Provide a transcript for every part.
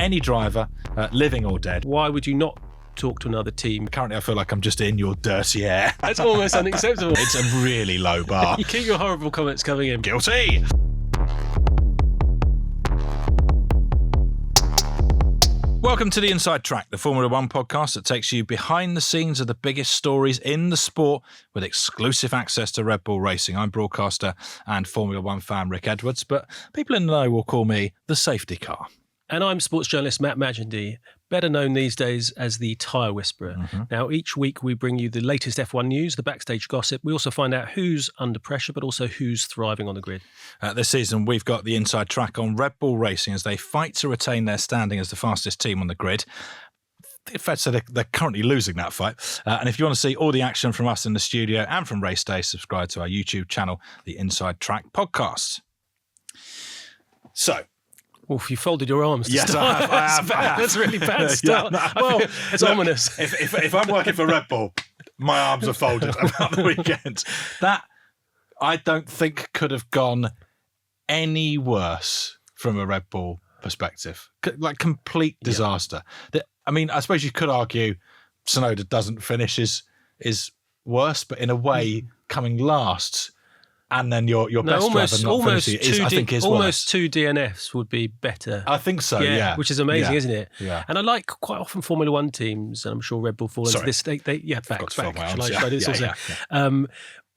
any driver, living or dead. Why would you not talk to another team? Currently, I feel like I'm just in your dirty air. That's almost unacceptable. It's a really low bar. You keep your horrible comments coming in. Guilty! Welcome to the Inside Track, the Formula One podcast that takes you behind the scenes of the biggest stories in the sport with exclusive access to Red Bull Racing. I'm broadcaster and Formula One fan Rick Edwards, but people in the know will call me the safety car. And I'm sports journalist Matt Magendy, better known these days as the Tyre Whisperer. Mm-hmm. Now, each week we bring you the latest F1 news, the backstage gossip. We also find out who's under pressure, but also who's thriving on the grid. This season, we've got the Inside Track on Red Bull Racing as they fight to retain their standing as the fastest team on the grid. In fact, so they're currently losing that fight. And if you want to see all the action from us in the studio and from race day, subscribe to our YouTube channel, the Inside Track podcast. So... Oof, you folded your arms to yes, start. I have. That's a really bad start. Yeah, well, it's ominous. If I'm working for Red Bull, my arms are folded about the weekend. That, I don't think, could have gone any worse from a Red Bull perspective. Like, complete disaster. Yeah. I mean, I suppose you could argue Tsunoda doesn't finish is worse, but in a way, coming last... And then your best driver not finishing is, I think, is almost worse. 2 DNFs would be better. I think so, yeah. Which is amazing, isn't it? Yeah. And I like quite often Formula One teams, and I'm sure Red Bull fall into this. They back. Shall I do this also?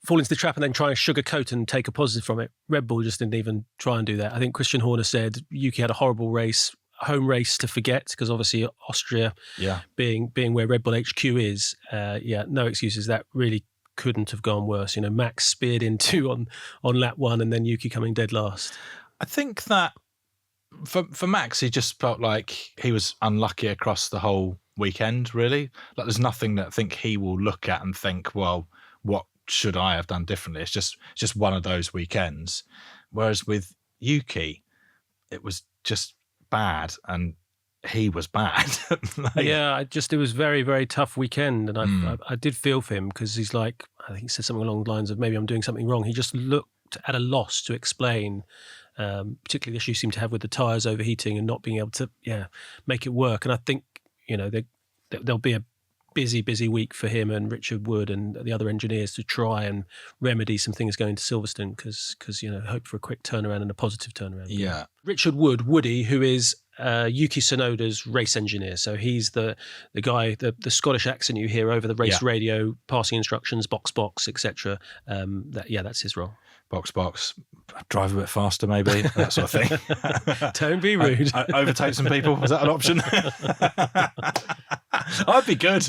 Fall into the trap and then try and sugarcoat and take a positive from it. Red Bull just didn't even try and do that. I think Christian Horner said Yuki had a horrible race, home race to forget, because obviously Austria being where Red Bull HQ is, no excuses. That really couldn't have gone worse. You know, Max speared into on lap one and then Yuki coming dead last. I think that for Max, he just felt like he was unlucky across the whole weekend, really. Like there's nothing that I think he will look at and think, well, what should I have done differently? It's just one of those weekends. Whereas with Yuki, it was just bad and he was bad. It was very, very tough weekend. And I did feel for him because he's like, I think he said something along the lines of maybe I'm doing something wrong. He just looked at a loss to explain, particularly the issue you seem to have with the tyres overheating and not being able to, make it work. And I think, there'll be a busy week for him and Richard Wood and the other engineers to try and remedy some things going to Silverstone because hope for a quick turnaround and a positive turnaround. Yeah. Richard Woody, who is Yuki Tsunoda's race engineer. So he's the guy, the Scottish accent you hear over the race radio, passing instructions, box, etc. That's his role. Box, drive a bit faster maybe, that sort of thing. Don't be rude. Overtake some people, is that an option? I'd be good.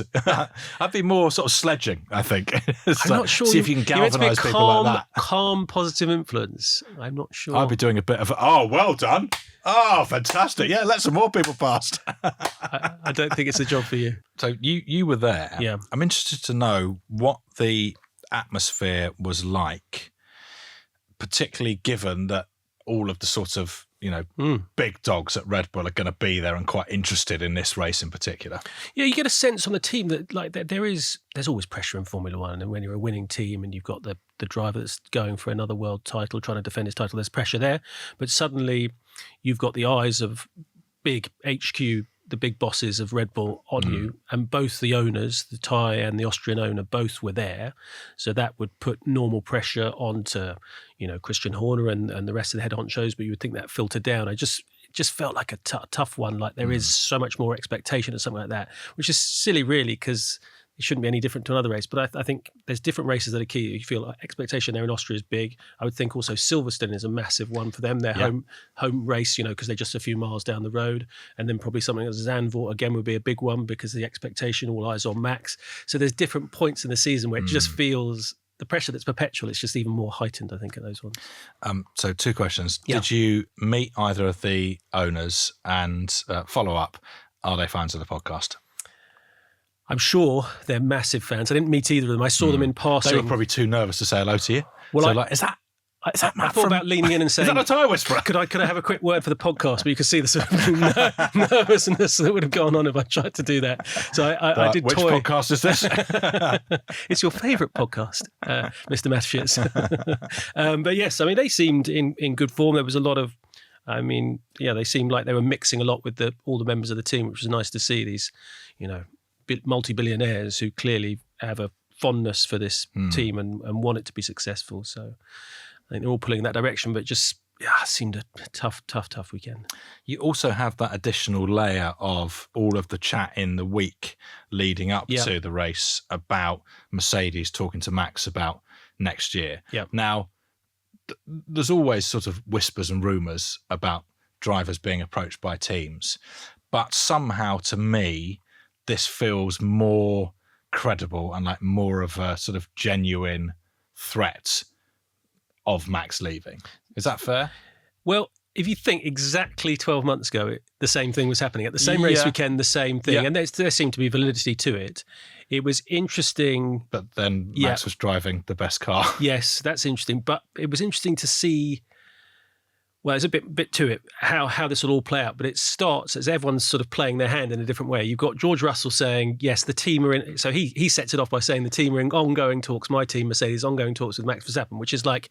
I'd be more sort of sledging, I think. I'm not sure. See if you can galvanise people like that. Calm, positive influence. I'm not sure. I'd be doing a bit of, well done. Oh, fantastic. Yeah, let some more people past. I don't think it's a job for you. So you were there. Yeah. I'm interested to know what the atmosphere was like, particularly given that all of the sort of, big dogs at Red Bull are going to be there and quite interested in this race in particular. Yeah, you get a sense on the team that there's always pressure in Formula One, and when you're a winning team and you've got the driver that's going for another world title, trying to defend his title, there's pressure there. But suddenly you've got the eyes of big HQ, the big bosses of Red Bull on you, and both the owners, the Thai and the Austrian owner, both were there. So that would put normal pressure onto, Christian Horner and the rest of the head honchos, but you would think that filtered down. It just felt like a tough one. Like there is so much more expectation or something like that, which is silly really, because it shouldn't be any different to another race. But I think there's different races that are key. You feel like expectation there in Austria is big. I would think also Silverstone is a massive one for them. Their home race, because they're just a few miles down the road. And then probably something like Zandvoort again would be a big one because the expectation, all eyes on Max. So there's different points in the season where it just feels the pressure that's perpetual. It's just even more heightened, I think, at those ones. So 2 questions. Yeah. Did you meet either of the owners? And follow up, are they fans of the podcast? I'm sure they're massive fans. I didn't meet either of them. I saw them in passing. They were probably too nervous to say hello to you. Well, is that I thought about leaning in and saying, is that a Tyre Whisperer? Could I have a quick word for the podcast? But you could see the sort of nervousness that would have gone on if I tried to do that. So I did which toy. Which podcast is this? It's your favourite podcast, Mr. Matthews. But yes, I mean, they seemed in good form. There was a lot of I mean, yeah, they seemed like they were mixing a lot with all the members of the team, which was nice to see. These, multi-billionaires who clearly have a fondness for this team and want it to be successful. So I think they're all pulling in that direction, but just seemed a tough weekend. You also have that additional layer of all of the chat in the week leading up to the race about Mercedes talking to Max about next year. Yeah. Now, there's always sort of whispers and rumours about drivers being approached by teams, but somehow to me, this feels more credible and like more of a sort of genuine threat of Max leaving. Is that fair? Well, if you think exactly 12 months ago, the same thing was happening. At the same race weekend, the same thing. And there seemed to be validity to it. It was interesting. But then Max was driving the best car. Yes, that's interesting. But it was interesting to see, well, there's a bit to it, how this will all play out. But it starts as everyone's sort of playing their hand in a different way. You've got George Russell saying, yes, the team are in. So he sets it off by saying the team are in ongoing talks, my team, Mercedes, ongoing talks with Max Verstappen, which is like,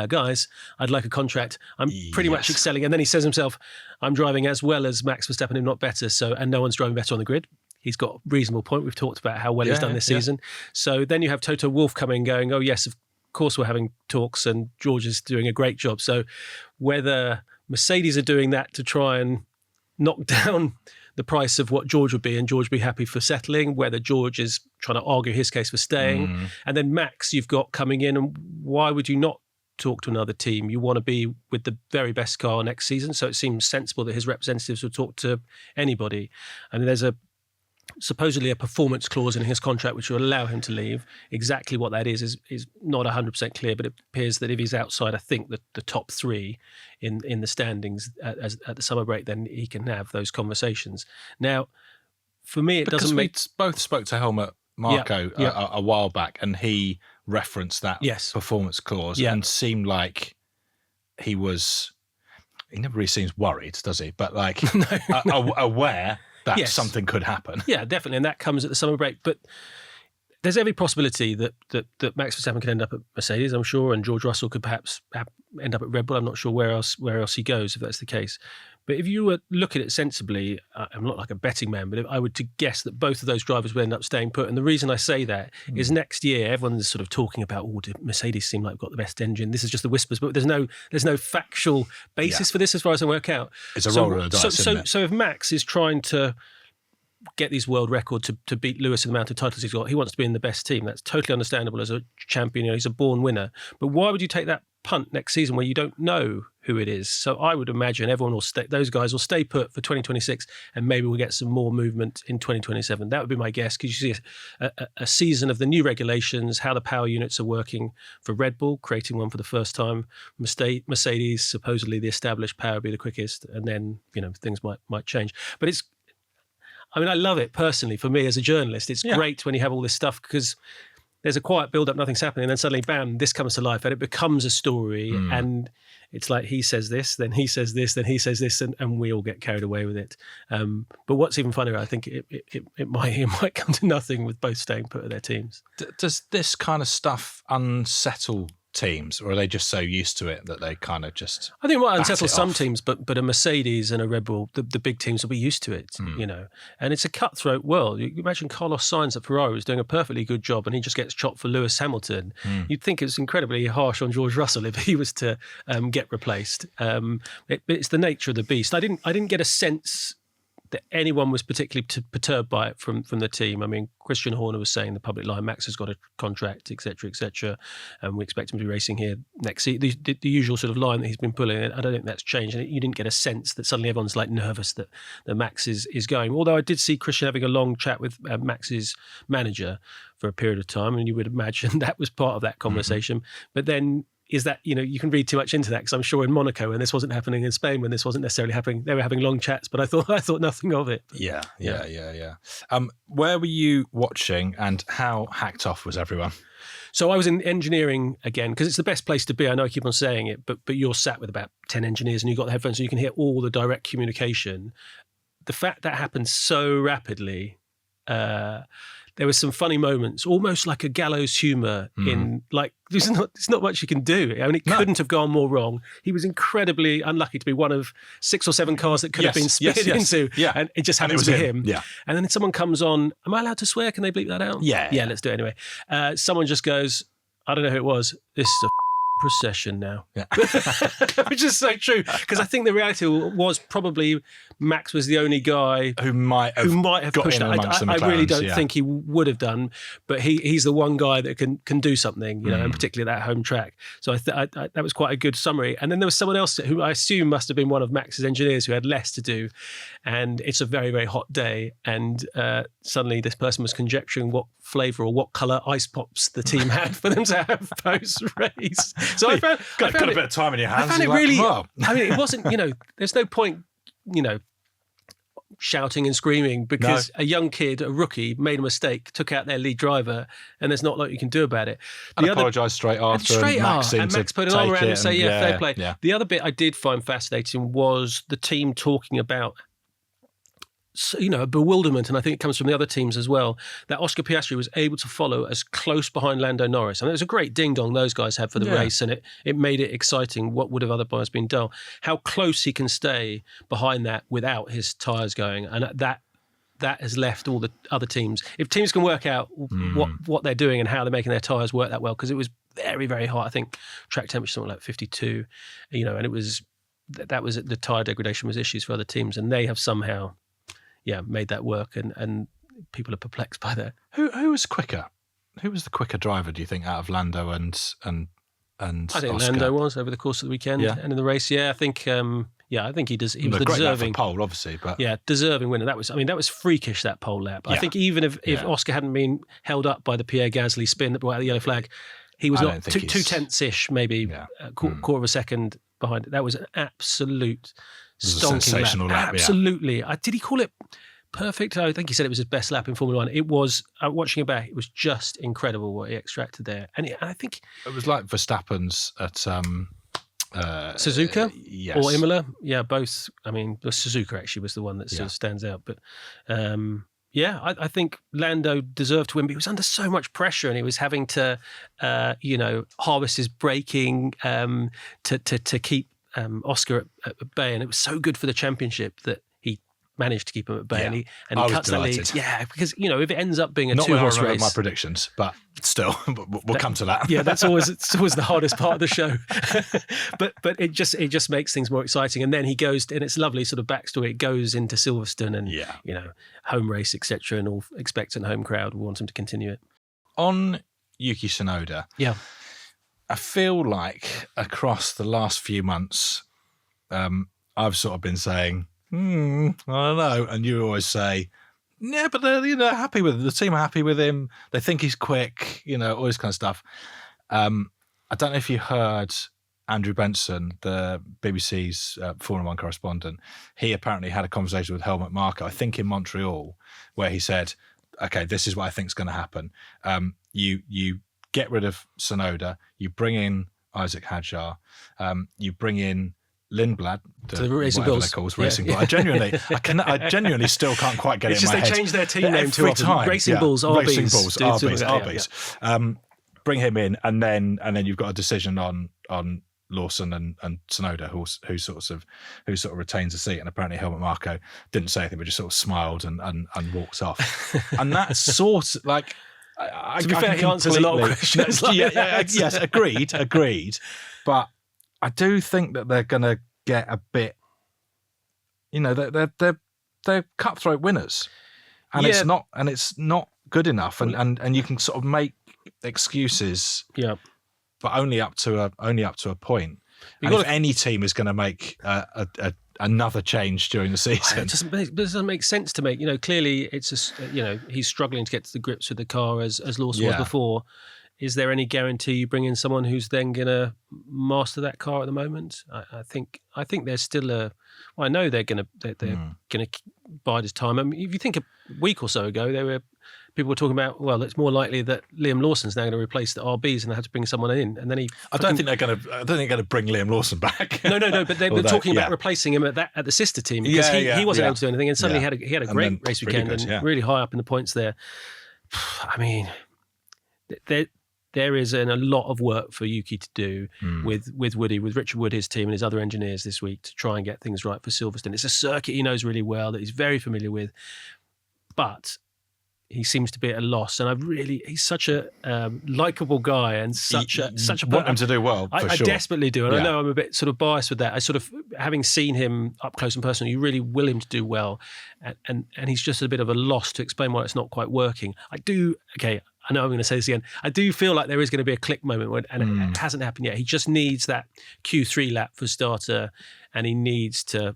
guys, I'd like a contract. I'm pretty much excelling. And then he says himself, I'm driving as well as Max Verstappen, if not better. And no one's driving better on the grid. He's got a reasonable point. We've talked about how well he's done this season. So then you have Toto Wolff coming going, oh, yes, of course we're having talks and George is doing a great job. So whether Mercedes are doing that to try and knock down the price of what George would be and George be happy for settling, whether George is trying to argue his case for staying. And then Max, you've got coming in, and why would you not talk to another team? You want to be with the very best car next season. So it seems sensible that his representatives would talk to anybody. And there's supposedly a performance clause in his contract which will allow him to leave. Exactly what that is not 100% clear, but it appears that if he's outside, I think, the top three in the standings at the summer break, then he can have those conversations. Now, for me, it doesn't make... We both spoke to Helmut Marko a while back, and he referenced that performance clause and seemed like he never really seems worried, does he? But like aware that something could happen. Yeah, definitely. And that comes at the summer break. But there's every possibility that Max Verstappen could end up at Mercedes, I'm sure, and George Russell could perhaps end up at Red Bull. I'm not sure where else he goes if that's the case. But if you were looking at it sensibly, I'm not like a betting man, but I would to guess that both of those drivers would end up staying put. And the reason I say that is next year, everyone's sort of talking about, Mercedes seem like they've got the best engine. This is just the whispers, but there's no factual basis for this as far as I work out. It's a roll of the dice, isn't it? So if Max is trying to get these world records to beat Lewis in the amount of titles he's got, he wants to be in the best team. That's totally understandable as a champion. He's a born winner. But why would you take that punt next season where you don't know who it is? So I would imagine those guys will stay put for 2026, and maybe we'll get some more movement in 2027. That would be my guess, because you see a season of the new regulations, how the power units are working for Red Bull, creating one for the first time. Mercedes, supposedly the established power will be the quickest, and then things might change. But I love it personally. For me as a journalist, it's great when you have all this stuff, because there's a quiet build-up, nothing's happening, and then suddenly, bam, this comes to life, and it becomes a story, and it's like he says this, then he says this, then he says this, and we all get carried away with it. But what's even funnier, I think it might come to nothing with both staying put at their teams. Does this kind of stuff unsettle teams, or are they just so used to it that they kind of just... I think it might unsettle some teams, but a Mercedes and a Red Bull, the big teams will be used to it, and it's a cutthroat world. You imagine Carlos Sainz at Ferrari was doing a perfectly good job, and he just gets chopped for Lewis Hamilton. You'd think it's incredibly harsh on George Russell if he was to get replaced. It's the nature of the beast. I didn't get a sense that anyone was particularly perturbed by it from the team. I mean, Christian Horner was saying in the public line, Max has got a contract, etc., and we expect him to be racing here next season. The usual sort of line that he's been pulling, I don't think that's changed. And you didn't get a sense that suddenly everyone's like nervous that Max is going. Although I did see Christian having a long chat with Max's manager for a period of time, and you would imagine that was part of that conversation. But then, is that, you can read too much into that, because I'm sure in Monaco, when this wasn't happening, in Spain, when this wasn't necessarily happening, they were having long chats, but I thought nothing of it. Yeah. Where were you watching, and how hacked off was everyone? So I was in engineering again, because it's the best place to be. I know I keep on saying it, but you're sat with about 10 engineers, and you've got the headphones, so you can hear all the direct communication. The fact that happened so rapidly, there were some funny moments, almost like a gallows humour in like there's not much you can do. I mean, it couldn't have gone more wrong. He was incredibly unlucky to be one of 6 or 7 cars that could have been speared into, and it just happened to be him. Yeah. And then someone comes on. Am I allowed to swear? Can they bleep that out? Yeah. Yeah, let's do it anyway. Someone just goes, I don't know who it was. This is a procession now, which is so true, because I think the reality was probably Max was the only guy who might have got pushed in amongst the McLarens. I really don't think he would have done, but he's the one guy that can do something, you know, and particularly that home track. So I that was quite a good summary. And then there was someone else who I assume must have been one of Max's engineers who had less to do, and it's a very, very hot day, and suddenly this person was conjecturing what flavour or what colour ice pops the team had for them to have post-race. So I found got a bit of time in your hands. I found it really. I mean, it wasn't. You know, there's no point. You know, shouting and screaming because a young kid, a rookie, made a mistake, took out their lead driver, and there's not a lot you can do about it. And apologised straight after. And Max put an arm around and say, fair play. Yeah. The other bit I did find fascinating was the team talking about, you know, a bewilderment, and I think it comes from the other teams as well, that Oscar Piastri was able to follow as close behind Lando Norris. And it was a great ding-dong those guys had for the race, and it made it exciting. What would have otherwise been dull? How close he can stay behind that without his tyres going. And that has left all the other teams. If teams can work out what they're doing and how they're making their tyres work that well, because it was very, very hot. I think track temperature something like 52, you know, and it was that was the tyre degradation was issues for other teams, and they have somehow made that work, and people are perplexed by that. Who was quicker? Who was the quicker driver, do you think, out of Lando and I think Oscar? Lando was over the course of the weekend and in the race. Yeah, I think. I think he does. He was the great deserving lap for pole, obviously, but deserving winner. That was freakish, that pole lap. I think even if Oscar hadn't been held up by the Pierre Gasly spin that brought out the yellow flag, he was not 2/10 ish, maybe a quarter of a second behind it. That was an absolute stonking lap. Absolutely. Did he call it perfect? I think he said it was his best lap in Formula One. It was, watching it back, it was just incredible what he extracted there. And I think it was like Verstappen's at Suzuka yes. or Imola. Yeah, both. I mean, the Suzuka actually was the one that sort of stands out. But I think Lando deserved to win, but he was under so much pressure, and he was having to, harvest his braking to keep Oscar at bay, and it was so good for the championship that he managed to keep him at bay, and he cuts the lead. Yeah, because if it ends up being a not 2-horse race, my predictions, but still, we'll come to that. Yeah, it's always the hardest part of the show. but it just makes things more exciting, and then he goes, and it's lovely sort of backstory. It goes into Silverstone, and home race, etc., and all expectant home crowd will want him to continue it. On Yuki Tsunoda, I feel like across the last few months, I've sort of been saying, I don't know. And you always say, yeah, but they're happy with him. The team are happy with him. They think he's quick, all this kind of stuff. I don't know if you heard Andrew Benson, the BBC's Formula One correspondent. He apparently had a conversation with Helmut Marko, I think in Montreal, where he said, okay, this is what I think is going to happen. You get rid of Tsunoda, you bring in Isaac Hadjar, you bring in Lindblad, the Racing Bulls. Racing Bulls. I genuinely still can't quite get it in my head. It's just they changed their team name too often. Racing Bulls, RBs. Bring him in, and then you've got a decision on Lawson and Tsunoda, who sort of retains a seat. And apparently Helmut Marko didn't say anything, but just sort of smiled and walked off. And that's sort of like. To be fair, he answers a lot of questions. Yes, agreed. But I do think that they're going to get a bit. They're cutthroat winners, and it's not good enough. And you can sort of make excuses, but only up to a point. And if any team is going to make another change during the season, it doesn't make sense to make. Clearly it's he's struggling to get to the grips with the car as Lawson was before. Is there any guarantee you bring in someone who's then going to master that car at the moment? I think there's still I know they're going to bide his time. I mean, if you think a week or so ago, people were talking about, well, it's more likely that Liam Lawson's now going to replace the RBs and they have to bring someone in, and then I don't think they're going to bring Liam Lawson back. No. But they were talking about replacing him at the sister team because he wasn't able to do anything, and suddenly he had a great race weekend and really high up in the points there. I mean, there is a lot of work for Yuki to do with Woody, with Richard Wood, his team, and his other engineers this week to try and get things right for Silverstone. It's a circuit he knows really well, that he's very familiar with, but he seems to be at a loss. And he's such a likable guy and such a want him to do well. For I sure. desperately do, and I know I'm a bit sort of biased with that. I sort of, having seen him up close and personal, you really will him to do well, and he's just a bit of a loss to explain why it's not quite working. I know I'm going to say this again. I do feel like there is going to be a click moment, and it hasn't happened yet. He just needs that Q3 lap for starter, and he needs to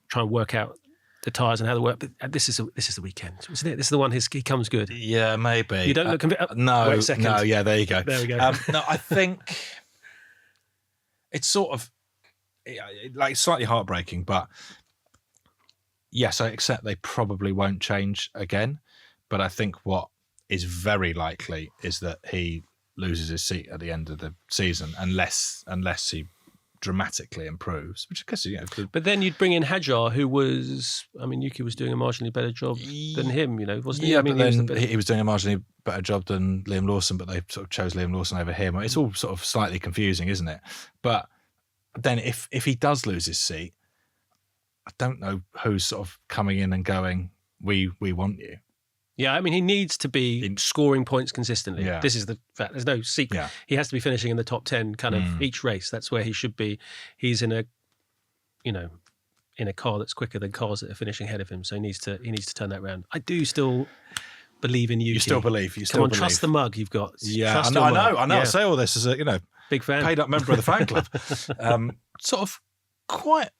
try and work out the tyres and how they work. But this is the weekend, isn't it? This is the one he comes good. Yeah, maybe. You don't look convinced. No, wait a second. no. Yeah, there you go. There we go. No, I think it's sort of like slightly heartbreaking, but yes, I accept they probably won't change again. But I think what is very likely is that he loses his seat at the end of the season unless he dramatically improves, which I guess, But then you'd bring in Hajar, who was, Yuki was doing a marginally better job than him, wasn't he? Yeah, but then he was doing a marginally better job than Liam Lawson, but they sort of chose Liam Lawson over him. It's all sort of slightly confusing, isn't it? But then if he does lose his seat, I don't know who's sort of coming in and going, we want you. Yeah, he needs to be scoring points consistently. Yeah. This is the fact. There's no secret. Yeah. He has to be finishing in the top 10 kind of each race. That's where he should be. He's in a car that's quicker than cars that are finishing ahead of him. So he needs to turn that around. I do still believe in Yuki. You still believe. Come on, trust the mug you've got. Yeah, trust I know. Yeah. I say all this as a big fan, paid up member of the fan club. Sort of quite.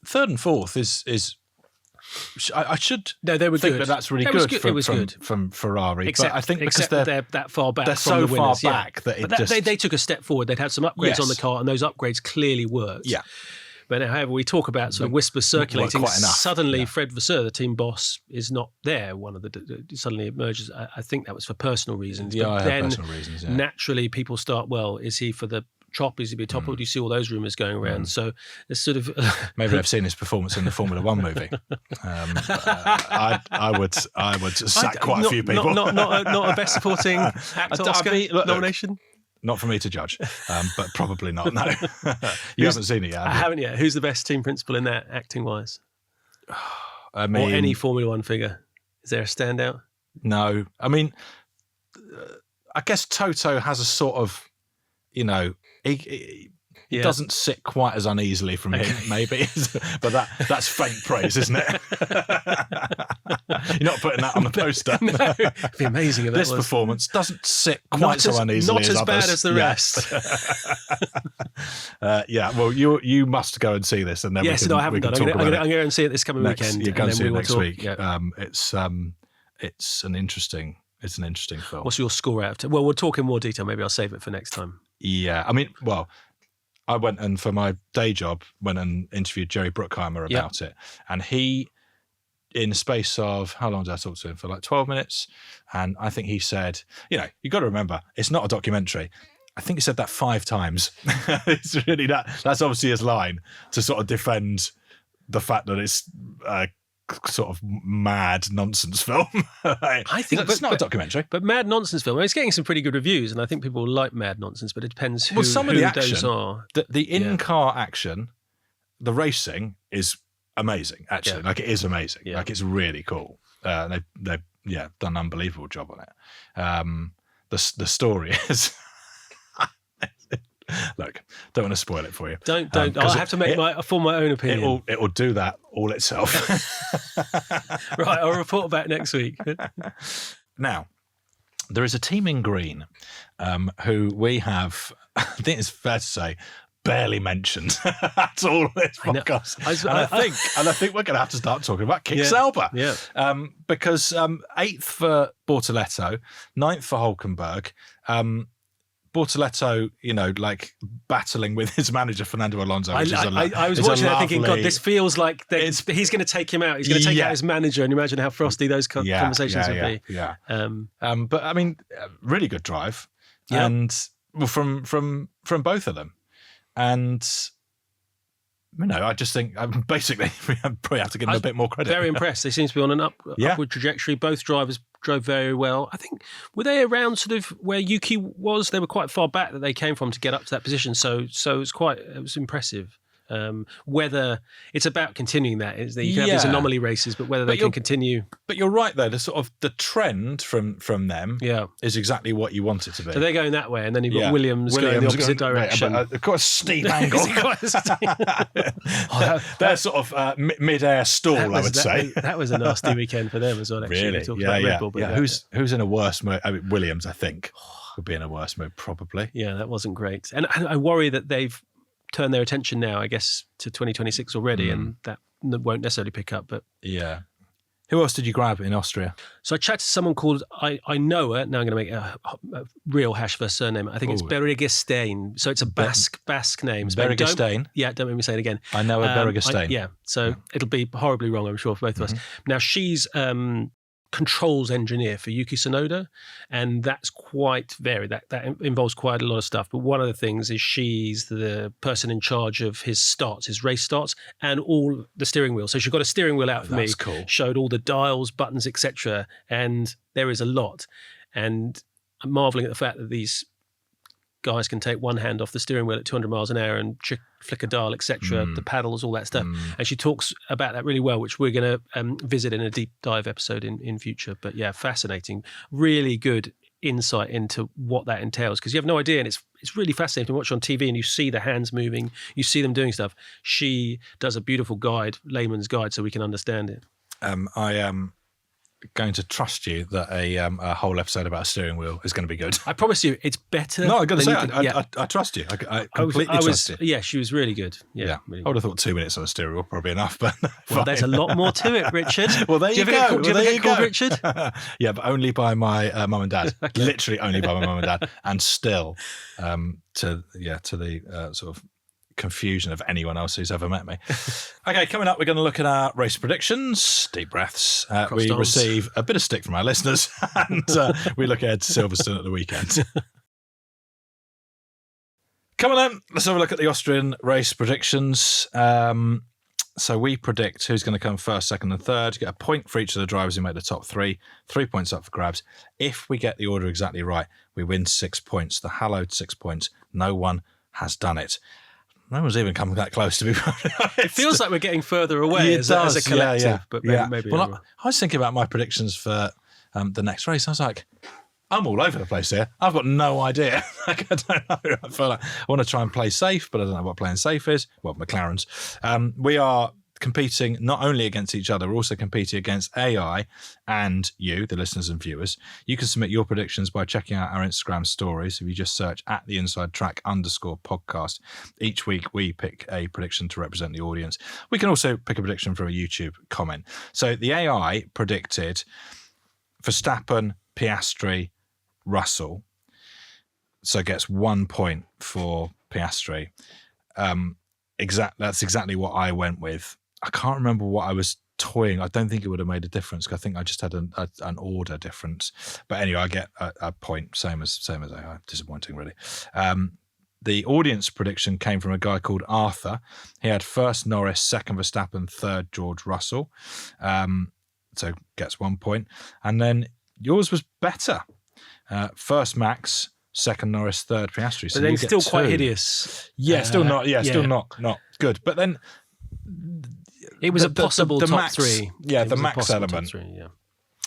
Third and fourth is. I should they were think good. that's really good from Ferrari. Except, but I think because they're that far back, they're from so the winners, far back that they took a step forward. They'd had some upgrades on the car, and those upgrades clearly worked. Yeah. But however, we talk about sort of whispers circulating. Quite enough. Suddenly, Fred Vasseur, the team boss, is not there. One of suddenly emerges. I think that was for personal reasons. Yeah, but I then have personal reasons. Yeah. Naturally, people start. Well, is he for the top? Is he be top? Or do you see all those rumours going around? So it's sort of maybe I've seen his performance in the Formula One movie. I would sack quite a few people. Not a best supporting actor Oscar nomination. Not for me to judge, but probably not. No, you haven't seen it yet. I haven't yet. Who's the best team principal in that, acting wise? Or any Formula One figure? Is there a standout? No, I guess Toto has a sort of, he doesn't sit quite as uneasily from him, maybe, but that's faint praise, isn't it? You're not putting that on the poster. No, it'd be amazing if that this performance doesn't sit quite so uneasily not as others. bad as the rest. Well, you must go and see this, and then I haven't done. I'm going to go and see it this coming weekend. You're going to see it next week. Yeah. It's an interesting film. What's your score out of 10? Well, we'll talk in more detail. Maybe I'll save it for next time. Yeah, I went and for my day job went and interviewed Jerry Bruckheimer about it, and he, in the space of how long did I talk to him for? Like 12 minutes, and I think he said, you got to remember, it's not a documentary. I think he said that 5 times. It's really that's obviously his line to sort of defend the fact that it's sort of mad nonsense film. I think it's not a documentary, but mad nonsense film. It's getting some pretty good reviews, and I think people will like mad nonsense. But it depends who, some of the action, those are. The in-car action, the racing is amazing. Actually, it is amazing. Yeah. It's really cool. They've done an unbelievable job on it. The story is. Look, don't want to spoil it for you. Don't. I'll have to form my own opinion. It will do that all itself. Right, I'll report back next week. Now, there is a team in green who we have, I think it's fair to say, barely mentioned at all in this podcast. I think we're going to have to start talking about Kick Sauber. Yeah. Because 8th for Bortoletto, 9th for Hulkenberg. Bortoletto, battling with his manager Fernando Alonso. I was watching that thinking, God, this feels like he's going to take him out. He's going to take out his manager, and imagine how frosty those conversations would be. Yeah. But really good drive, and from both of them, and. I just think basically we probably have to give them a bit more credit. Very impressed. They seem to be on an upward trajectory. Both drivers drove very well. I think, were they around sort of where Yuki was? They were quite far back that they came from to get up to that position. So it was impressive. Whether it's about continuing that is that you can have these anomaly races, but whether they can continue. But you're right though. The trend from them is exactly what you want it to be. So they're going that way, and then you've got Williams going the opposite direction. Quite a steep angle. They're sort of mid-air stall, I would say. That was a nasty weekend for them as well. Actually. Really? Red Bull, who's in a worse mood? I mean, Williams, I think, would be in a worse mood probably. Yeah, that wasn't great, and I worry that they've turn their attention now, I guess, to 2026 already, and that won't necessarily pick up. But yeah, who else did you grab in Austria? So I chatted to someone called I know her. Now I'm going to make a real hash of her surname. I think it's Berrigastain. So it's a Basque name. Berrigastain. Yeah, don't make me say it again. I know her Berrigastain. So it'll be horribly wrong, I'm sure, for both of us. Now she's controls engineer for Yuki Tsunoda, and that's quite varied. That involves quite a lot of stuff. But one of the things is she's the person in charge of his race starts, and all the steering wheel. So she got a steering wheel out for me. Cool. Showed all the dials, buttons, etc. And there is a lot. And I'm marveling at the fact that these guys can take one hand off the steering wheel at 200 miles an hour and flick a dial, etc., the paddles, all that stuff. And she talks about that really well, which we're going to visit in a deep dive episode in future. But yeah, fascinating. Really good insight into what that entails, because you have no idea, and it's really fascinating to watch on TV, and you see the hands moving, you see them doing stuff. She does a beautiful guide, layman's guide, so we can understand it. I am going to trust you that a whole episode about a steering wheel is going to be good. I promise you, it's better. No, I've got to say, I trust you. I completely trust you. Yeah, she was really good. Yeah. Really I would have thought 2 minutes on a steering wheel probably enough, but there's a lot more to it, Richard. Well, there you go. Do you ever get called Richard? Yeah, but only by my mum and dad. Okay. Literally only by my mum and dad, and still to the sort of confusion of anyone else who's ever met me. Okay, coming up, we're going to look at our race predictions. Deep breaths. We receive a bit of stick from our listeners, and we look ahead to Silverstone at the weekend. Come on then, let's have a look at the Austrian race predictions. So we predict who's going to come first, second and third. You get a point for each of the drivers who make the top 3. 3 points up for grabs. If we get the order exactly right, we win 6 points. The hallowed 6 points. No one has done it. No one's even come that close, to be honest. It feels like we're getting further away as a collective, but maybe well, I was thinking about my predictions for the next race. I was like, I'm all over the place here. I've got no idea. I don't know. I feel like I want to try and play safe, but I don't know what playing safe is. Well, McLaren's. We are competing not only against each other, we're also competing against AI and you, the listeners and viewers. You can submit your predictions by checking out our Instagram stories. If you just search at the Inside Track _podcast. Each week we pick a prediction to represent the audience. We can also pick a prediction from a YouTube comment. So the AI predicted Verstappen, Piastri, Russell. So gets 1 point for Piastri. That's exactly what I went with. I can't remember what I was toying. I don't think it would have made a difference, because I think I just had an order difference. But anyway, I get a point, same as AI. Disappointing, really. The audience prediction came from a guy called Arthur. He had first Norris, second Verstappen, third George Russell. So gets 1 point. And then yours was better. First Max, second Norris, third Piastri. So but then still quite hideous. Yeah, still not. Yeah, still not good. But then it was a possible top max, 3. Yeah, the max element 3,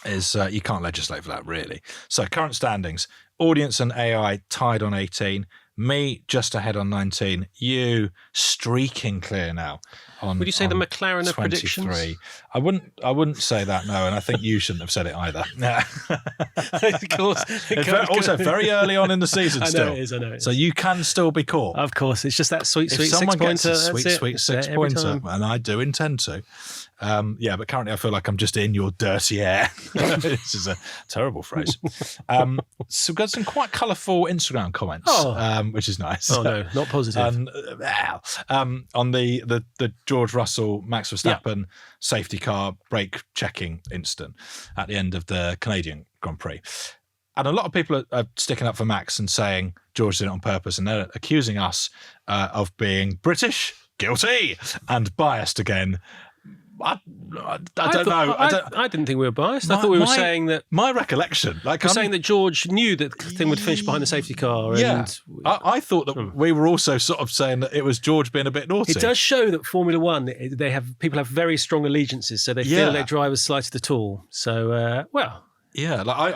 is you can't legislate for that, really. So current standings: audience and AI tied on 18. Me just ahead on 19. You streaking clear now. Would you say the McLaren of 23. predictions? I wouldn't say that, no, and I think you shouldn't have said it either. Of course. It's also very early on in the season still. I know it is. So you can still be caught. Of course, it's just that sweet if someone 6 gets pointer. a sweet 6 pointer, and I do intend to. But currently I feel like I'm just in your dirty air. This is a terrible phrase. So we've got some quite colourful Instagram comments, which is nice. Oh no, not positive. On the George Russell, Max Verstappen safety car brake checking incident at the end of the Canadian Grand Prix. And a lot of people are sticking up for Max and saying George did it on purpose, and they're accusing us of being British, guilty, and biased again. I don't know. I didn't think we were biased. I thought we were saying that. My recollection, like we're saying that George knew that the thing would finish behind the safety car. Yeah, and I thought that we were also sort of saying that it was George being a bit naughty. It does show that Formula One, people have very strong allegiances, so they feel their drivers slighted at all. So, yeah, like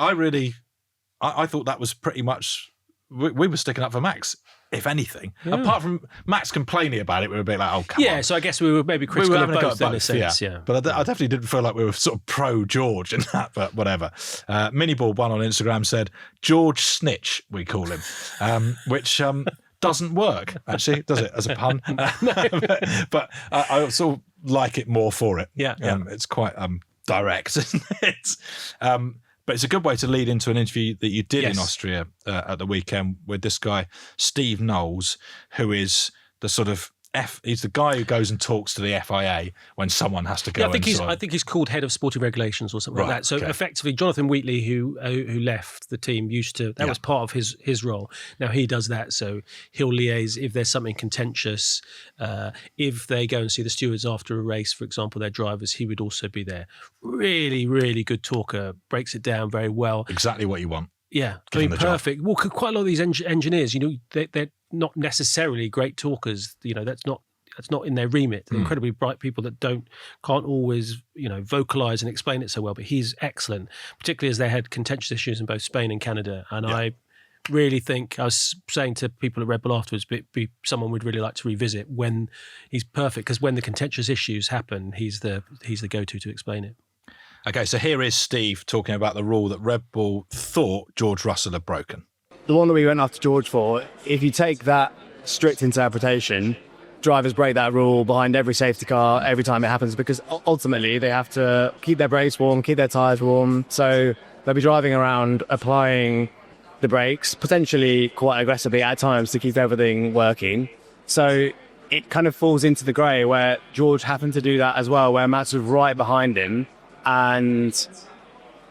I thought that was pretty much we were sticking up for Max. If anything, apart from Max complaining about it, we were a bit like, "Oh, come on." Yeah, so I guess we were maybe critical of both in a sense. Yeah. But I definitely didn't feel like we were sort of pro George in that. But whatever. Miniball1 on Instagram said George Snitch, we call him, which doesn't work actually, does it? As a pun, but I sort of like it more for it. Yeah, it's quite direct, isn't it? But it's a good way to lead into an interview that you did in Austria at the weekend with this guy, Steve Knowles, who is the sort of he's the guy who goes and talks to the FIA when someone has to go. Yeah, I think he's called head of sporting regulations or something like that. So effectively, Jonathan Wheatley, who left the team, that was part of his role. Now he does that, so he'll liaise if there's something contentious. If they go and see the stewards after a race, for example, their drivers, he would also be there. Really, really good talker, breaks it down very well. Exactly what you want. Yeah, I mean, perfect. Job. Well, quite a lot of these engineers, they're not necessarily great talkers. That's not in their remit. They're incredibly bright people that can't always, vocalize and explain it so well. But he's excellent, particularly as they had contentious issues in both Spain and Canada. And I really think, I was saying to people at Red Bull afterwards, be someone we'd really like to revisit when he's perfect, because when the contentious issues happen, he's the go-to to explain it. Okay, so here is Steve talking about the rule that Red Bull thought George Russell had broken. The one that we went after George for, if you take that strict interpretation, drivers break that rule behind every safety car every time it happens, because ultimately they have to keep their brakes warm, keep their tyres warm. So they'll be driving around applying the brakes, potentially quite aggressively at times to keep everything working. So it kind of falls into the grey where George happened to do that as well, where Max was right behind him. And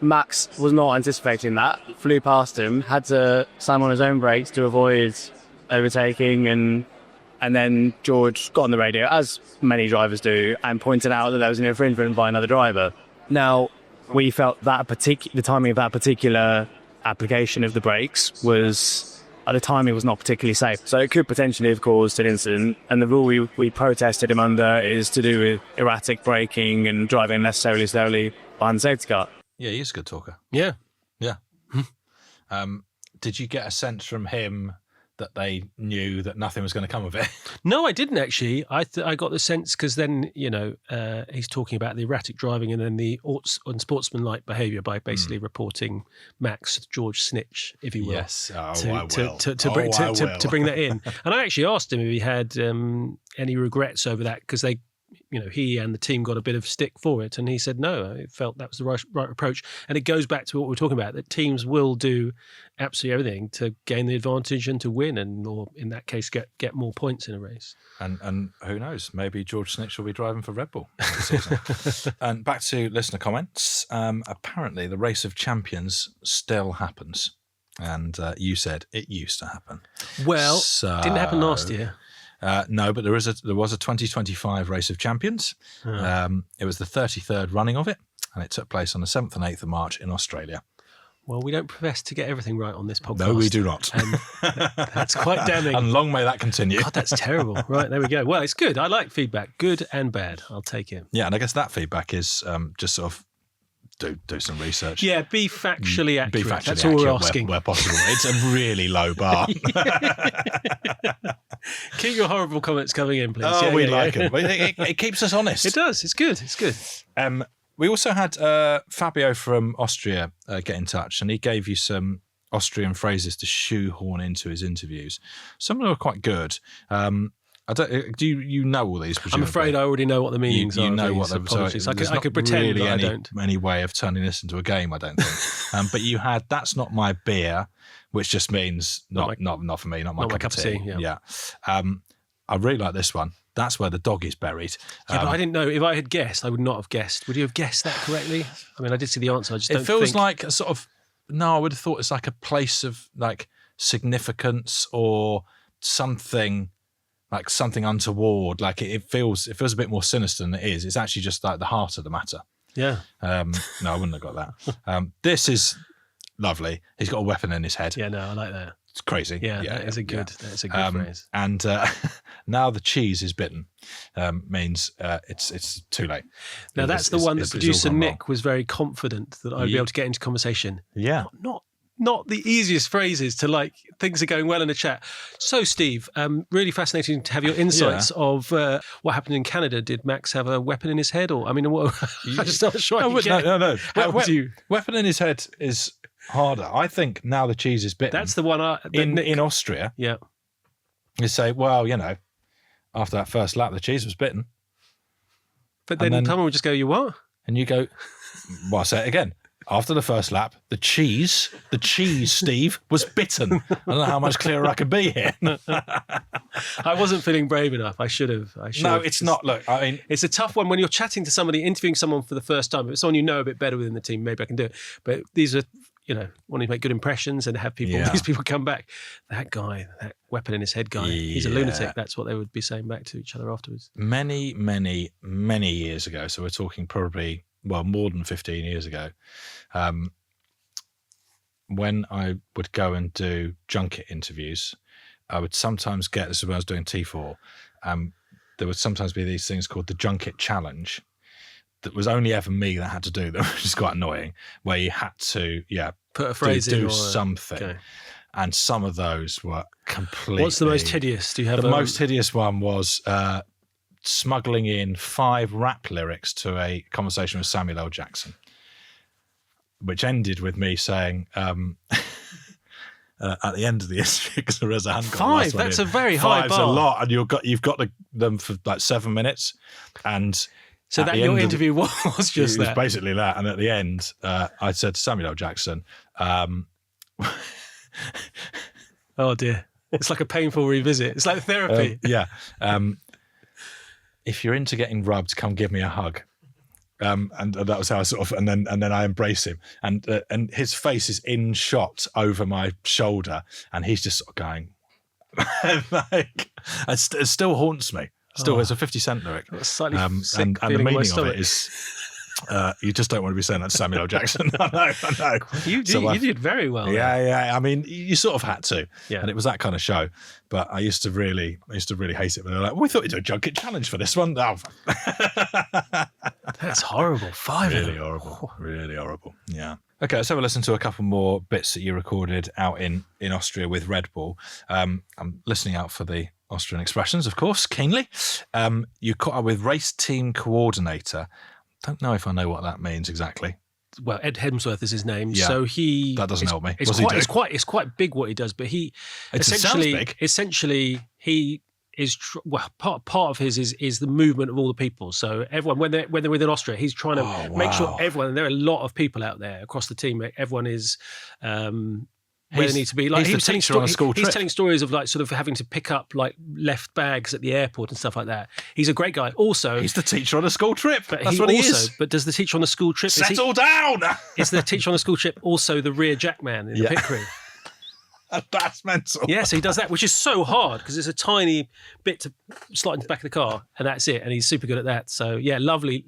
Max was not anticipating that, flew past him, had to slam on his own brakes to avoid overtaking, and then George got on the radio, as many drivers do, and pointed out that there was an infringement by another driver. Now, we felt that the timing of that particular application of the brakes the timing was not particularly safe. So it could potentially have caused an incident. And the rule we protested him under is to do with erratic braking and driving unnecessarily slowly behind the safety car. Yeah, he's a good talker. Yeah. Yeah. Did you get a sense from him that they knew that nothing was going to come of it? No, I didn't actually. I got the sense, because then, he's talking about the erratic driving and then the unsportsmanlike behaviour by basically reporting Max George Snitch, if you will. Yes, I will. To bring that in. And I actually asked him if he had any regrets over that, because he and the team got a bit of stick for it, and he said no, I felt that was the right approach. And it goes back to what we're talking about, that teams will do absolutely everything to gain the advantage and to win, or in that case get more points in a race. And who knows, maybe George Snitch will be driving for Red Bull this season. And back to listener comments. Apparently the race of champions still happens, and you said it used to happen. Well, didn't happen last year. No, but there was a 2025 Race of Champions. It was the 33rd running of it, and it took place on the 7th and 8th of March in Australia. Well, we don't profess to get everything right on this podcast. No, we do not. And that's quite damning. And long may that continue. God, that's terrible. Right, there we go. Well, it's good. I like feedback. Good and bad. I'll take it. Yeah, and I guess that feedback is just sort of do some research. Yeah, be factually accurate. Be factually That's accurate all we're asking. Where possible. It's a really low bar. Keep your horrible comments coming in, please. Oh, we like them. It keeps us honest. It does. It's good. It's good. We also had Fabio from Austria get in touch, and he gave you some Austrian phrases to shoehorn into his interviews. Some of them are quite good. Do you know all these? Presumably? I'm afraid I already know what the meanings are. You know what they're. I could pretend, really but I don't. Any way of turning this into a game, I don't think. But you had "That's not my beer," which just means not for me, not my cup of tea. Yeah. I really like this one. That's where the dog is buried. Yeah, but I didn't know. If I had guessed, I would not have guessed. Would you have guessed that correctly? I mean, I did see the answer. I just don't think. It feels like a sort of. No, I would have thought it's like a place of like significance or something. like something untoward. Like it feels a bit more sinister than it is. It's actually just like the heart of the matter. Yeah. No, I wouldn't have got that. This is lovely. He's got a weapon in his head. Yeah, no, I like that. It's crazy. Yeah, that's a good phrase. And now the cheese is bitten means it's too late. Now that's the one that producer Nick was very confident that I'd be able to get into conversation. Yeah. Not the easiest phrases to like, things are going well in a chat. So, Steve, really fascinating to have your insights of what happened in Canada. Did Max have a weapon in his head? Or, I mean, what, I'm just not sure. No. Weapon in his head is harder. I think now the cheese is bitten. That's the one in Austria. Yeah. You say, well, after that first lap, the cheese was bitten. But then someone would just go, you what? And you go, well, I'll say it again. After the first lap, the cheese, Steve, was bitten. I don't know how much clearer I can be here. I wasn't feeling brave enough. I should have. No, it's not. Look, I mean, it's a tough one when you're chatting to somebody, interviewing someone for the first time. If it's someone you know a bit better within the team, maybe I can do it. But these are, wanting to make good impressions and have these people come back. That guy, that weapon in his head guy, he's a lunatic. That's what they would be saying back to each other afterwards. Many, many, many years ago. So we're talking probably, more than 15 years ago. When I would go and do junket interviews, I would sometimes get, this is when I was doing T4, there would sometimes be these things called the junket challenge that was only ever me that had to do them, which is quite annoying, where you had to, put a phrase do in something. Okay. And some of those were completely... What's the most hideous? Do you have the most hideous one was smuggling in 5 rap lyrics to a conversation with Samuel L. Jackson, which ended with me saying at the end of the interview, because there is a hand 5, that's a very high bar. 5's a lot, and you've got them for like 7 minutes, and so that your interview was just that. It was basically that, and at the end, I said to Samuel L. Jackson, "Oh dear, it's like a painful revisit. It's like therapy." If you're into getting rubbed, come give me a hug. And that was how I sort of, and then I embrace him, and his face is in shot over my shoulder, and he's just sort of going, like, it still haunts me. Still, it's a 50 Cent lyric. Slightly sick and the meaning of stomach. it is, you just don't want to be saying that to Samuel L. Jackson. I know. You did very well. Yeah. I mean, you sort of had to. Yeah. And it was that kind of show. But I used to really hate it when they're like, we thought you'd do a junket challenge for this one. Oh. That's horrible. 5 really horrible. Really horrible. Yeah. Okay, let's have a listen to a couple more bits that you recorded out in Austria with Red Bull. I'm listening out for the Austrian expressions, of course, keenly. You caught up with race team coordinator. Don't know if I know what that means exactly. Well, Ed Hemsworth is his name. Yeah, so that doesn't help me. It's quite big what he does, but he essentially he is part of his is the movement of all the people. So everyone when they're within Austria, he's trying to make sure everyone. And there are a lot of people out there across the team. Everyone is. Where they need to be. Like he's telling stories of like sort of having to pick up like left bags at the airport and stuff like that. He's a great guy. Also, he's the teacher on a school trip. That's what he is. But does the teacher on the school trip settle down? Is the teacher on the school trip also the rear jack man in the pit crew? That's mental. Yeah, so he does that, which is so hard because it's a tiny bit to slide into the back of the car, and that's it. And he's super good at that. So yeah, lovely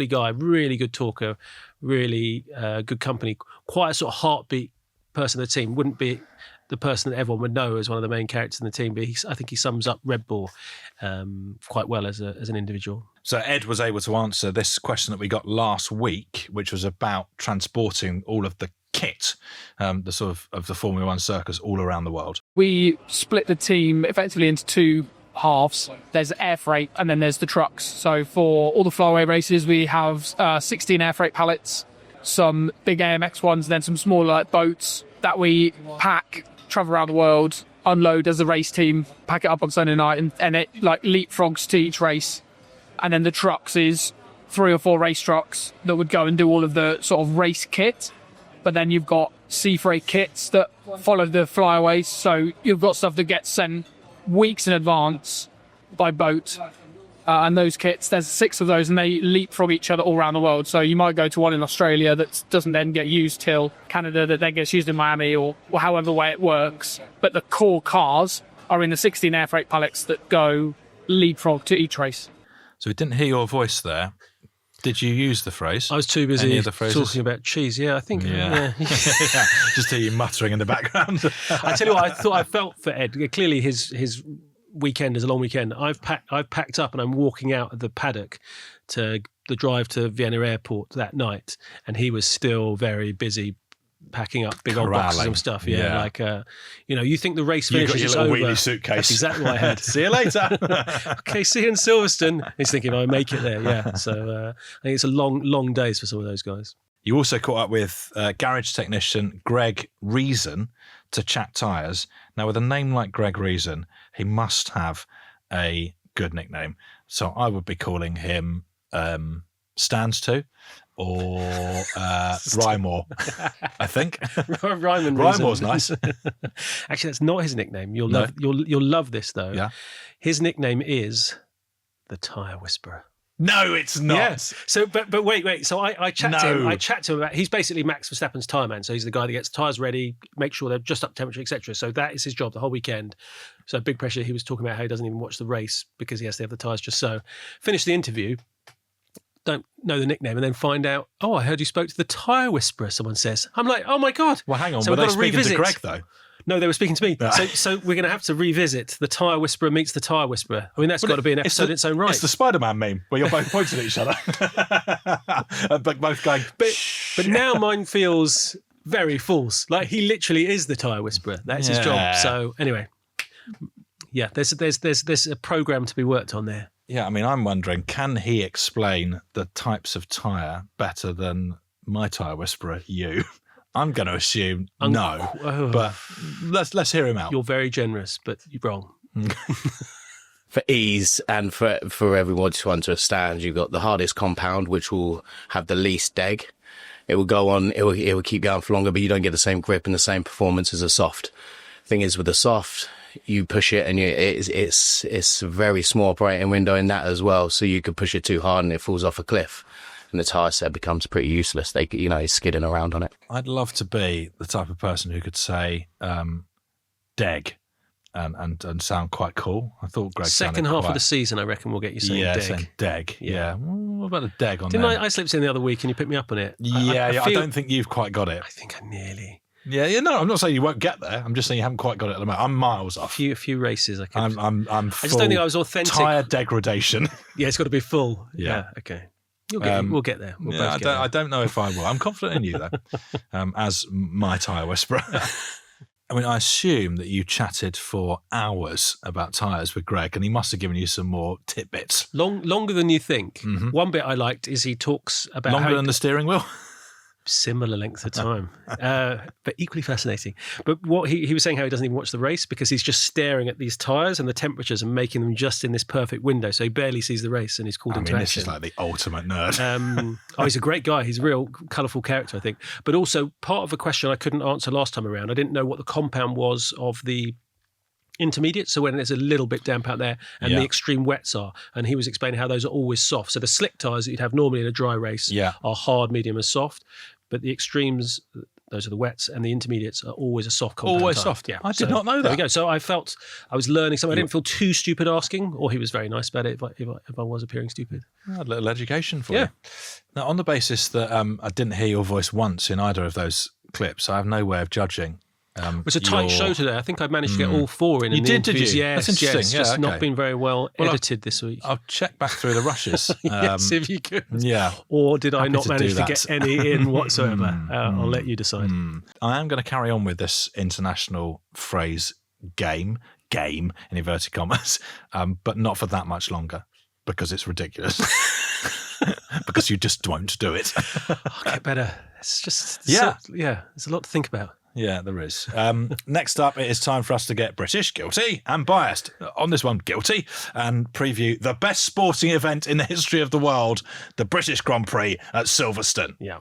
guy, really good talker, really good company. Quite a sort of heartbeat person of the team. Wouldn't be the person that everyone would know as one of the main characters in the team, but I think he sums up Red Bull quite well as an individual. So Ed was able to answer this question that we got last week, which was about transporting all of the kit, the sort of the Formula One circus all around the world. We split the team effectively into 2 halves. There's air freight and then there's the trucks. So for all the flyaway races, we have 16 air freight pallets, some big AMX ones, then some smaller boats that we pack, travel around the world, unload as a race team, pack it up on Sunday night, and it like leapfrogs to each race. And then the trucks is 3 or 4 race trucks that would go and do all of the sort of race kit. But then you've got sea freight kits that follow the flyaways. So you've got stuff that gets sent weeks in advance by boat. And those kits, there's 6 of those, and they leapfrog each other all around the world. So you might go to one in Australia that doesn't then get used till Canada, that then gets used in Miami, or however way it works. But the core cars are in the 16 air freight pallets that go leapfrog to each race. So we didn't hear your voice there. Did you use the phrase? I was too busy Any of the phrases? talking about cheese. Yeah, I think. Yeah. Just hear you muttering in the background. I tell you what, I felt for Ed. Clearly, his weekend is a long weekend. I've packed up and I'm walking out of the paddock to the drive to Vienna Airport that night, and he was still very busy packing up big old boxes of stuff. Yeah. Like you think the race finishes, you got your little over. wheelie suitcase. That's exactly what I had. See you later. Okay, see you in Silverstone. He's thinking, I make it there. Yeah. So I think it's a long days for some of those guys. You also caught up with garage technician Greg Reeson to chat tyres. Now, with a name like Greg Reeson, he must have a good nickname. So I would be calling him Stands To or Rymore, I think. Rymore's nice. Actually, that's not his nickname. You'll love this though. Yeah. His nickname is the Tyre Whisperer. No, it's not. Yes. So, but wait. So I chat to him. I chat to him about. He's basically Max Verstappen's tyre man. So he's the guy that gets tyres ready, make sure they're just up temperature, etc. So that is his job the whole weekend. So big pressure. He was talking about how he doesn't even watch the race because he has to have the tyres just so. Finish the interview. Don't know the nickname, and then find out. Oh, I heard you spoke to the Tyre Whisperer. Someone says. I'm like, oh my god. Well, hang on. So were they we've got to speaking revisit. to Greg though? No, they were speaking to me. So we're going to have to revisit the Tyre Whisperer meets the Tyre Whisperer. I mean, that's got to be an episode in its own right. It's the Spider-Man meme where you're both pointing at each other, but both going. But now mine feels very false. Like he literally is the Tyre Whisperer. That's his job. So anyway, yeah, there's a program to be worked on there. Yeah, I mean, I'm wondering, can he explain the types of tyre better than my Tyre Whisperer, you? I'm going to assume no, but let's hear him out. You're very generous, but you're wrong. For ease and for everyone to understand, you've got the hardest compound, which will have the least deg. It will go on, it will keep going for longer, but you don't get the same grip and the same performance as a soft. Thing is, with the soft, you push it and it's a very small operating window in that as well, so you could push it too hard and it falls off a cliff. And the tyre set becomes pretty useless. He's skidding around on it. I'd love to be the type of person who could say deg and sound quite cool. I thought Greg second half of the season, I reckon we'll get you saying deg. Saying deg. Yeah. What about a deg on Didn't I slipped in the other week and you picked me up on it? I don't think you've quite got it. I think I nearly. Yeah, no, I'm not saying you won't get there. I'm just saying you haven't quite got it at the moment. I'm miles off. A few races. I I'm I just don't think I was authentic. Tyre degradation. Yeah, it's got to be full. Yeah. Okay. We'll get there. We'll both get there. I don't know if I will. I'm confident in you, though, as my Tyre Whisperer. I mean, I assume that you chatted for hours about tyres with Greg, and he must have given you some more tidbits. Longer than you think. Mm-hmm. One bit I liked is he talks about longer than the steering wheel. Similar length of time, but equally fascinating. But what he was saying, how he doesn't even watch the race because he's just staring at these tyres and the temperatures and making them just in this perfect window. So he barely sees the race and he's called into action. This is like the ultimate nerd. He's a great guy. He's a real colourful character, I think. But also part of a question I couldn't answer last time around. I didn't know what the compound was of the intermediate, so when there's a little bit damp out there and the extreme wets are, and he was explaining how those are always soft. So the slick tyres that you'd have normally in a dry race are hard, medium and soft, but the extremes, those are the wets, and the intermediates are always a soft compound. Always tyre. soft. I did not know that. There we go. So I felt I was learning something. I didn't feel too stupid asking, or he was very nice about it if I was appearing stupid. A little education for you. Now, on the basis that I didn't hear your voice once in either of those clips, I have no way of judging. It was a tight show today. I think I managed to get all four in. You did you? Yes, that's interesting. Yes, just not been very well edited this week. I'll check back through the rushes. Yes, if you could. Yeah. Or did I not manage to get any in whatsoever? I'll let you decide. I am going to carry on with this international phrase game in inverted commas, but not for that much longer because it's ridiculous. Because you just won't do it. I'll get better. It's just there's a lot to think about. Yeah, there is. Next up, it is time for us to get British, guilty, and biased. On this one, guilty, and preview the best sporting event in the history of the world, the British Grand Prix at Silverstone. Yeah.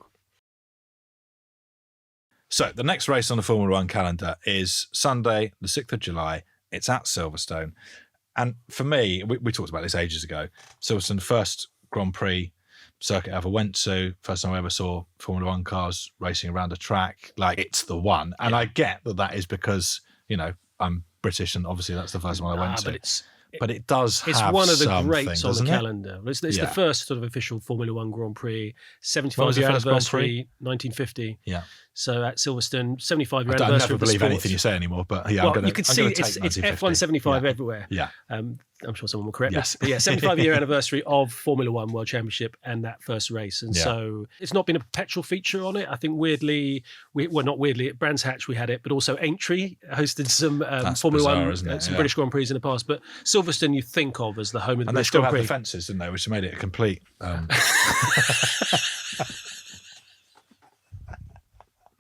So the next race on the Formula One calendar is Sunday, the 6th of July. It's at Silverstone. And for me, we talked about this ages ago, Silverstone, first Grand Prix circuit I ever went to, first time I ever saw Formula One cars racing around a track, like it's the one. And I get that is because, I'm British, and obviously that's the first one I went to. But it does it's have one of the something, greats on the doesn't it? calendar. It's the first sort of official Formula One Grand Prix, When was 75 the year first Grand anniversary, Prix? 1950. Yeah. So at Silverstone, 75 year I anniversary never of the believe sport. anything you say anymore, but yeah, Well, I'm gonna, you can I'm see gonna it's take 1950. F1 75 Yeah. everywhere. Yeah. I'm sure someone will correct Yes. me. But yeah, 75 year anniversary of Formula One World Championship and that first race. And so it's not been a perpetual feature on it. I think weirdly, not weirdly, at Brands Hatch we had it, but also Aintree hosted some Formula bizarre, One, isn't it? some Yeah. British Grand Prix in the past. But Silverstone you think of as the home of the And they British still Grand had Prix. the fences, didn't they? Which made it a complete.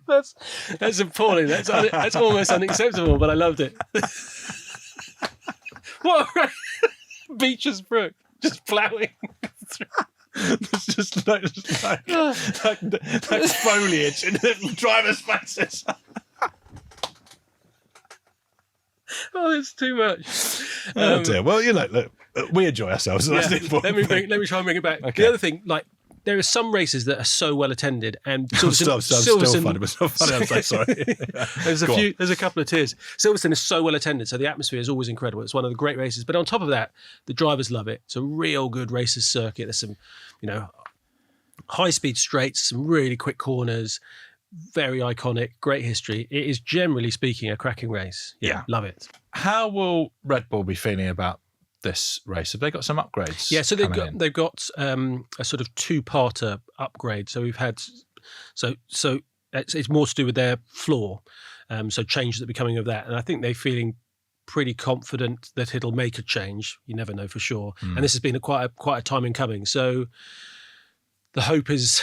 That's appalling. That's almost unacceptable, but I loved it. What a Beecher's Brook, just ploughing. It's just like foliage in the driver's faces. Oh, it's too much. Oh dear. Well, look, we enjoy ourselves. So that's the important thing. Let me try and bring it back. Okay. The other thing, like, there are some races that are so well attended, and I'm still funny, but it's not funny. I'm so sorry. There's a couple of tiers. Silverstone is so well attended, so the atmosphere is always incredible. It's one of the great races. But on top of that, the drivers love it. It's a real good races circuit. There's some, high speed straights, some really quick corners, very iconic, great history. It is generally speaking a cracking race. Yeah. Love it. How will Red Bull be feeling about this race? Have they got some upgrades? Yeah, so coming they've in? got a sort of two-parter upgrade. So we've had so it's more to do with their floor. So changes that are becoming of that, and I think they're feeling pretty confident that it'll make a change. You never know for sure, and this has been quite a time in coming. So the hope is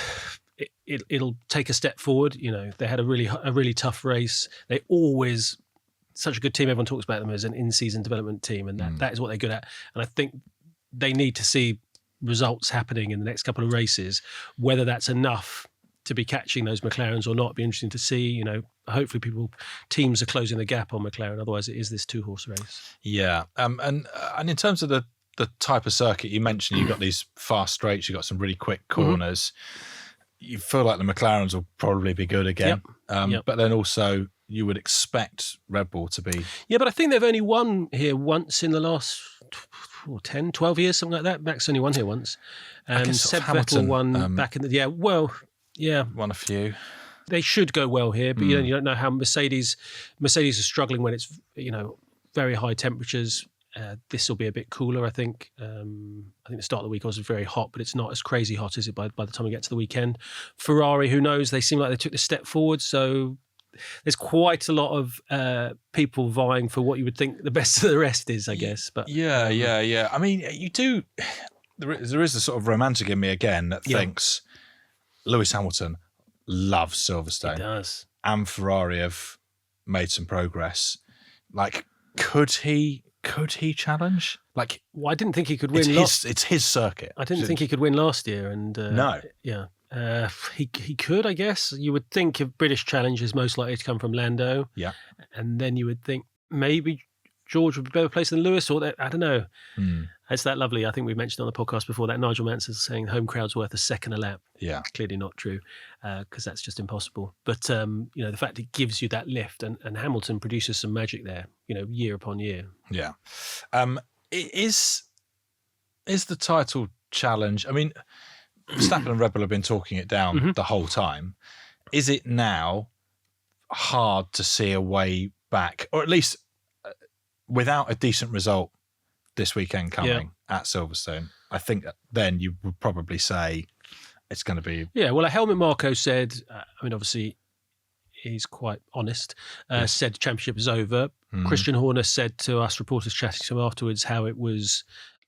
it'll take a step forward. They had a really tough race. They always. Such a good team. Everyone talks about them as an in-season development team, and that is what they're good at. And I think they need to see results happening in the next couple of races. Whether that's enough to be catching those McLarens or not, it'd be interesting to see. Hopefully teams are closing the gap on McLaren. Otherwise, it is this two-horse race. Yeah, and in terms of the type of circuit you mentioned, you've got these fast straights, you've got some really quick corners. You feel like the McLarens will probably be good again, but then also. You would expect Red Bull to be... Yeah, but I think they've only won here once in the last 10, 12 years, something like that. Max only won here once. Seb Vettel won back in the... Yeah, well, yeah. Won a few. They should go well here, but you don't know how Mercedes are struggling when it's, very high temperatures. This will be a bit cooler, I think. I think the start of the week was very hot, but it's not as crazy hot, is it, by the time we get to the weekend? Ferrari, who knows? They seem like they took the step forward, so... There's quite a lot of people vying for what you would think the best of the rest is, I guess. But yeah. I mean, you do. There is a sort of romantic in me again that thinks Lewis Hamilton loves Silverstone. He does, and Ferrari have made some progress. Like, could he challenge? Like, well, I didn't think he could win. It's his circuit. I didn't think he could win last year, and no, yeah. He could, I guess. You would think if British challenge is most likely to come from Lando. Yeah. And then you would think maybe George would be better placed than Lewis, or that, I don't know. It's that lovely, I think we mentioned on the podcast before, that Nigel Mansell saying home crowd's worth a second a lap. Yeah. Clearly not true, because that's just impossible. But, the fact it gives you that lift, and Hamilton produces some magic there, year upon year. Yeah. Is the title challenge, I mean... Verstappen and Red Bull have been talking it down the whole time. Is it now hard to see a way back, or at least without a decent result this weekend coming at Silverstone? I think then you would probably say it's going to be... Yeah, well, Helmut Marko said, obviously he's quite honest, said championship is over. Christian Horner said to us reporters chatting to him afterwards how it was...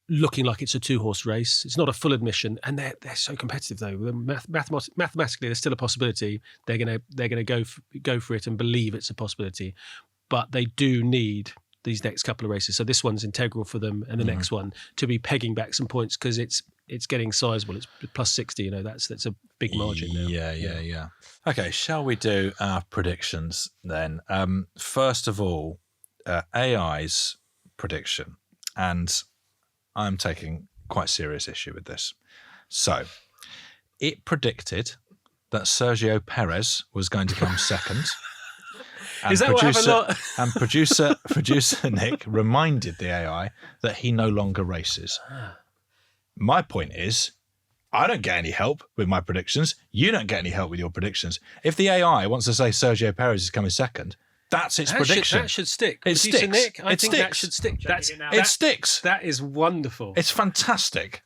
looking like it's a two-horse race. It's not a full admission, and they're so competitive though. Mathematically, there's still a possibility they're gonna go for it and believe it's a possibility, but they do need these next couple of races. So this one's integral for them, and the next one to be pegging back some points because it's getting sizable. It's plus 60. That's a big margin now. Yeah. Okay, shall we do our predictions then? First of all, AI's prediction, and I'm taking quite serious issue with this. So, it predicted that Sergio Perez was going to come second. And Is that what happened a lot? And producer Nick reminded the AI that he no longer races. My point is, I don't get any help with my predictions. You don't get any help with your predictions. If the AI wants to say Sergio Perez is coming second, that's its prediction. That should stick. It Producer sticks. Nick, I It think sticks. that should stick. It sticks. That is wonderful. It's fantastic.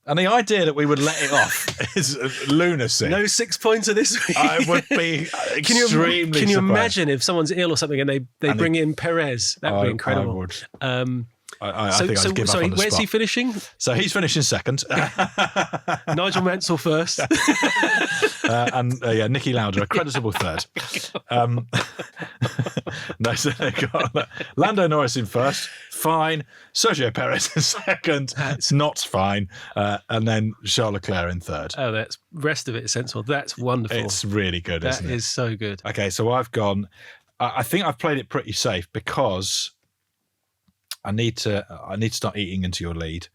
And the idea that we would let it off is lunacy. No 6-pointer this week. I would be extremely Can you surprised. imagine if someone's ill or something and they bring in Perez? That would be incredible. I would. So I think I'd give up on the where's spot. he finishing? So he's finishing second. Nigel Mansell first. And Nicky Lauda, a creditable third. No, so they got Lando Norris in first, fine. Sergio Perez in second, it's not fine. And then Charles Leclerc in third. Oh, that's rest of it is sensible. That's wonderful. It's really good, isn't it? That is so good. Okay, so I've gone. I think I've played it pretty safe because I need to start eating into your lead.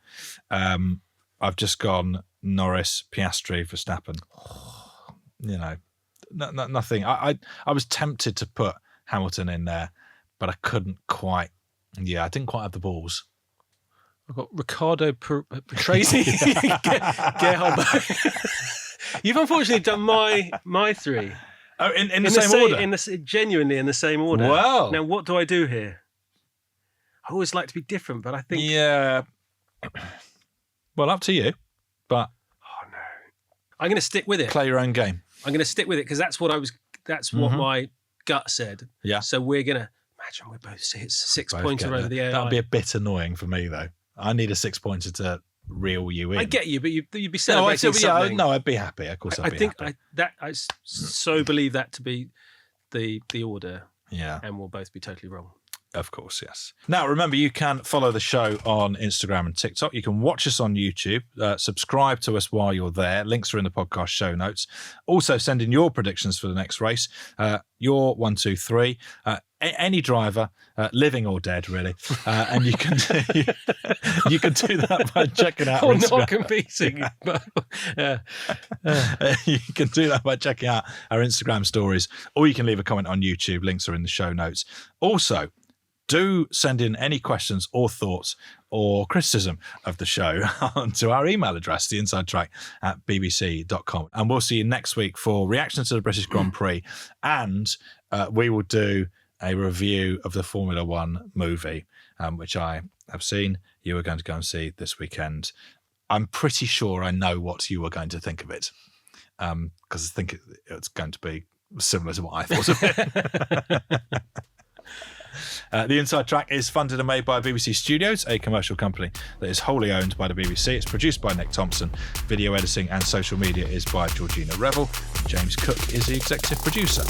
I've just gone Norris, Piastri, Verstappen. You know, nothing. I was tempted to put Hamilton in there, but I couldn't quite. Yeah, I didn't quite have the balls. I've got Ricardo Patrese, Gerhard. You've unfortunately done my three. Oh, in the same order? Genuinely in the same order. Wow. Now, what do I do here? I always like to be different, but I think... Yeah. Well, up to you, but... Oh, no. I'm going to stick with it. Play your own game. I'm going to stick with it because that's what my gut said. Yeah. So we're going to... Imagine we're both 6-pointer over the AI. That'd be a bit annoying for me, though. I need a 6-pointer to reel you in. I get you, but you'd be celebrating something. No, I'd be happy. Of course, I'd be happy. I so believe that to be the order. Yeah. And we'll both be totally wrong. Of course, yes. Now, remember, you can follow the show on Instagram and TikTok. You can watch us on YouTube. Subscribe to us while you're there. Links are in the podcast show notes. Also, send in your predictions for the next race. Your 1, 2, 3. Any driver, living or dead, really. And you can you can do that by checking out our Instagram. Not competing. But, You can do that by checking out our Instagram stories, or you can leave a comment on YouTube. Links are in the show notes. Also, do send in any questions or thoughts or criticism of the show to our email address, theinsidetrack@bbc.com. And we'll see you next week for reactions to the British Grand Prix. And we will do a review of the Formula One movie, which I have seen. You are going to go and see this weekend. I'm pretty sure I know what you are going to think of it, because I think it's going to be similar to what I thought of it. The Inside Track is funded and made by BBC Studios, a commercial company that is wholly owned by the BBC. It's produced by Nick Thompson. Video editing and social media is by Georgina Revel. James Cook is the executive producer.